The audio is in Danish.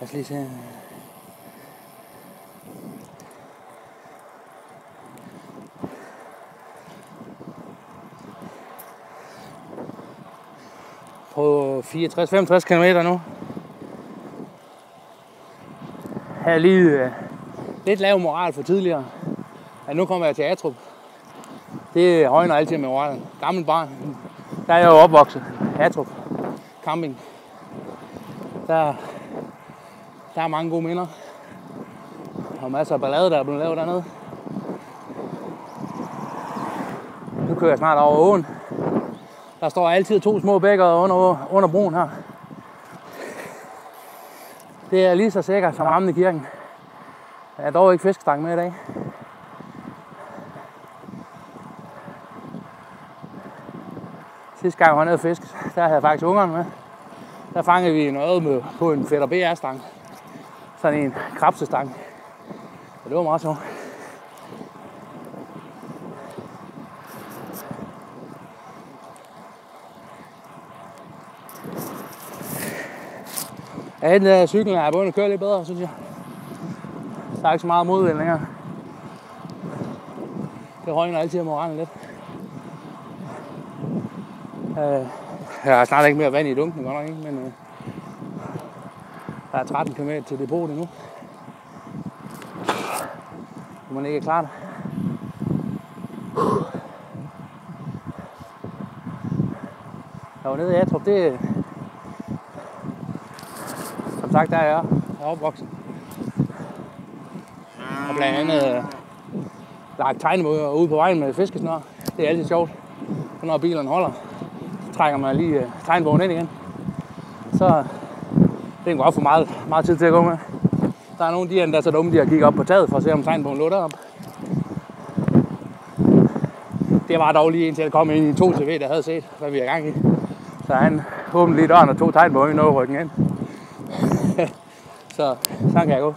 os lige se. På 64-65 km nu. Jeg havde lige lidt lav moral for tidligere. Ja, nu kommer jeg til Atrup. Det højner altid med moralen. Gammel barn. Der er jeg jo opvokset. Atrup. Camping. Der er mange gode minder. Og masser af ballade, der er blevet lavet dernede. Nu kører jeg snart over åen. Der står altid 2 små bækker under broen her. Det er lige så sikkert som rammen i kirken. Jeg er dog ikke fiskestang med i dag. Sidste gang jeg var nede og fisk, der havde jeg faktisk ungerne med. Der fangede vi noget på en Fætter BR-stang. Sådan en krabsestang. Og det var meget sjovt. Ja, den der cyklen er begyndt at køre lidt bedre, synes jeg. Der er ikke så meget modvind længere. Det højner altid af moralen lidt. Jeg har snart ikke mere vand i dunken, godt nok ikke, men der er 13 km til depotet nu. Man ikke er klar det. Jeg var nede i Atrup, det som sagt, der er jeg opvokset. Og blandt andet lagt tegnebåde ude på vejen med fiskesnør. Det er altid sjovt. Og når bilerne holder, så trækker man lige tegnebåden ind igen. Så det går op for meget tid til at gå med. Der er nogle af de der er så dumme, de har kigget op på taget for at se, om tegnebåden lå deroppe. Det var dog lige indtil jeg kom ind i en 2CV, der havde set, hvad vi er gang i. Så han åbnede lige døren og tog tegnebåden i ryggen ind. Så sådan kan jeg gå.